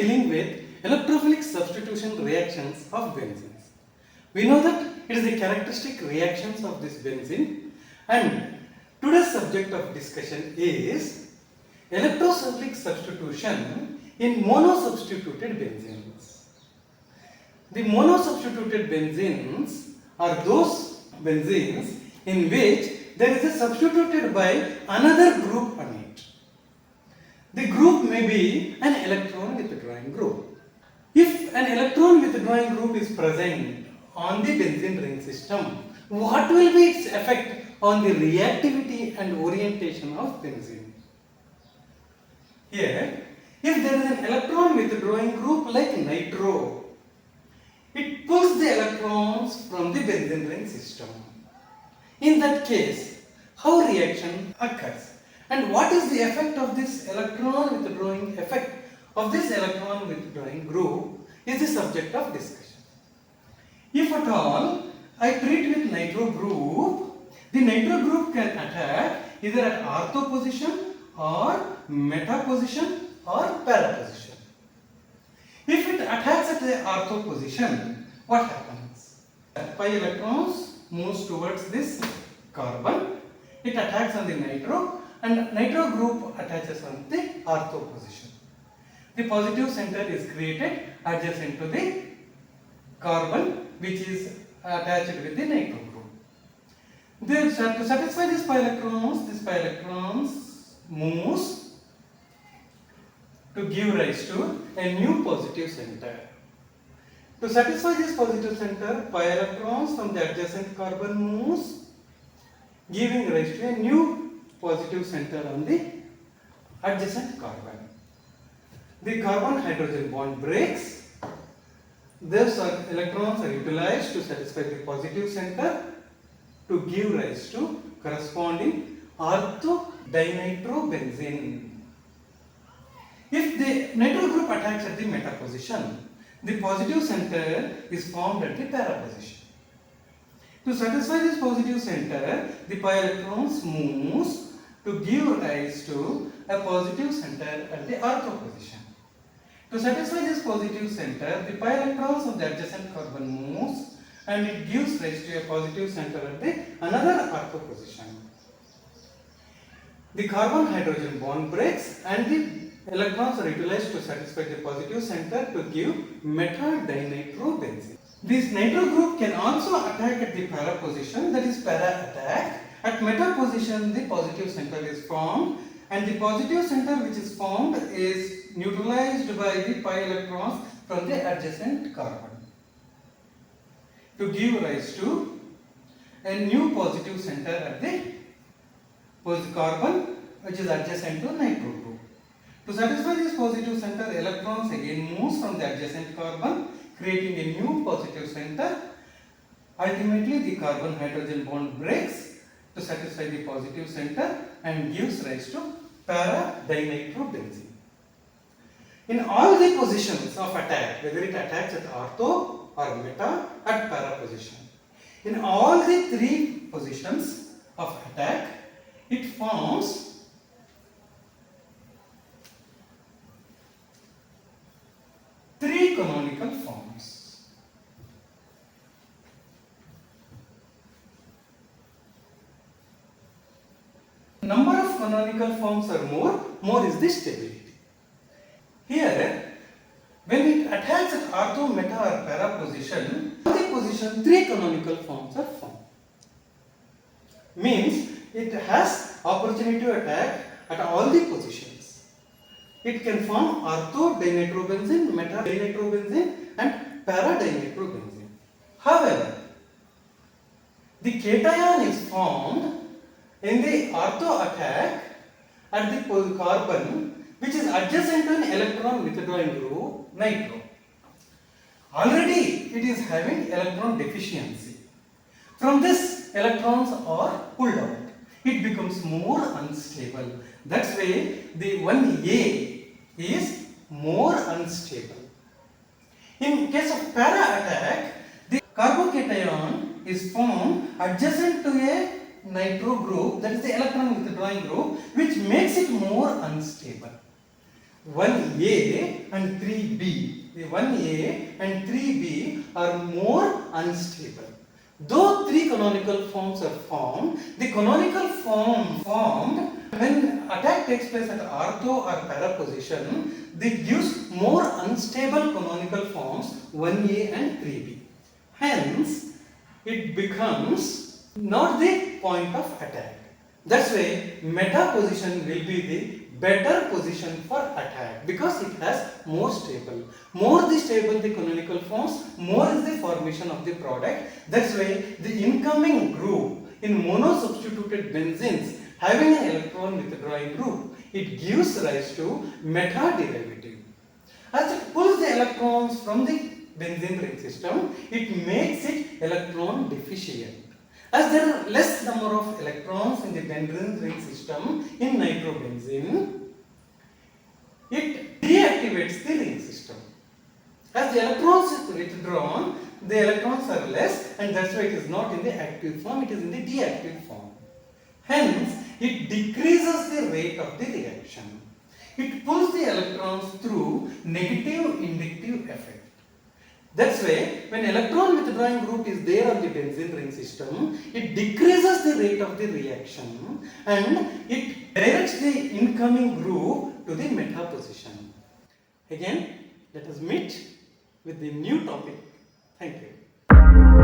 dealing with electrophilic substitution reactions of benzenes. We know that it is the characteristic reactions of this benzene, and today's subject of discussion is electrophilic substitution in monosubstituted benzenes. The monosubstituted benzenes are those benzenes in which there is a substituted by another group on it. The group may be an electron withdrawing group. If an electron withdrawing group is present on the benzene ring system, what will be its effect on the reactivity and orientation of benzene? Here, if there is an electron withdrawing group like nitro, it pulls the electrons from the benzene ring system. In that case, how reaction occurs? And what is the effect of this electron withdrawing effect of this electron withdrawing group is the subject of discussion. If at all I treat with nitro group, the nitro group can attack either at ortho position or meta position or para position. If it attacks at the ortho position, what happens? Pi electrons moves towards this carbon, it attacks on the nitro, and nitro group attaches on the ortho position. The positive center is created adjacent to the carbon which is attached with the nitro group. To satisfy these pi electrons moves to give rise to a new positive center. To satisfy this positive center, pi electrons from the adjacent carbon moves, giving rise to a new positive center on the adjacent carbon. The carbon hydrogen bond breaks. Thus, electrons are utilized to satisfy the positive center to give rise to corresponding ortho dinitrobenzene. If the nitro group attacks at the meta position, the positive center is formed at the para position. To satisfy this positive center, the pi electrons moves to give rise to a positive center at the ortho position. To satisfy this positive center, the pi electrons of the adjacent carbon moves and it gives rise to a positive center at the another ortho position. The carbon hydrogen bond breaks and the electrons are utilized to satisfy the positive center to give meta dinitrobenzene. This nitro group can also attack at the para position, that is para attack. At meta position, the positive center is formed, and the positive center which is formed is neutralized by the pi electrons from the adjacent carbon to give rise to a new positive center at the carbon which is adjacent to nitro group. To satisfy this positive center, electrons again moves from the adjacent carbon, creating a new positive center. Ultimately, the carbon hydrogen bond breaks to satisfy the positive center and gives rise to para dinitrobenzene. In all the positions of attack, whether it attacks at ortho or meta at para position, in all the three positions of attack, it forms three canonical forms. Number of canonical forms are more is the stability. Here, when it attacks at ortho, meta or para position, three canonical forms are formed. Means it has opportunity to attack at all the positions. It can form ortho dinitrobenzene, meta dinitrobenzene and para dinitrobenzene. However, the cation is formed in the ortho attack at the carbon which is adjacent to an electron withdrawing group, nitro. Already it is having electron deficiency. From this, electrons are pulled out. It becomes more unstable. That's why the 1A is more unstable. In case of para attack, the carbocation is formed adjacent to a nitro group, that is the electron withdrawing group, which makes it more unstable. 1A and 3B. The 1A and 3B are more unstable. Though three canonical forms are formed, the canonical form formed when attack takes place at ortho or para position, they gives more unstable canonical forms 1A and 3B. Hence, it becomes not the point of attack. That's why meta position will be the better position for attack because it has more stable. More the stable the canonical forms, more is the formation of the product. That's why the incoming group in mono-substituted benzenes having an electron withdrawing group, it gives rise to meta derivative. As it pulls the electrons from the benzene ring system, it makes it electron deficient. As there are less number of electrons in the benzene ring system in nitrobenzene, it deactivates the ring system. As the electrons is withdrawn, the electrons are less and that's why it is not in the active form, it is in the deactive form. Hence, it decreases the rate of the reaction. It pulls the electrons through negative inductive effect. That's why when electron withdrawing group is there on the benzene ring system, it decreases the rate of the reaction and it directs the incoming group to the meta position. Again, let us meet with the new topic. Thank you.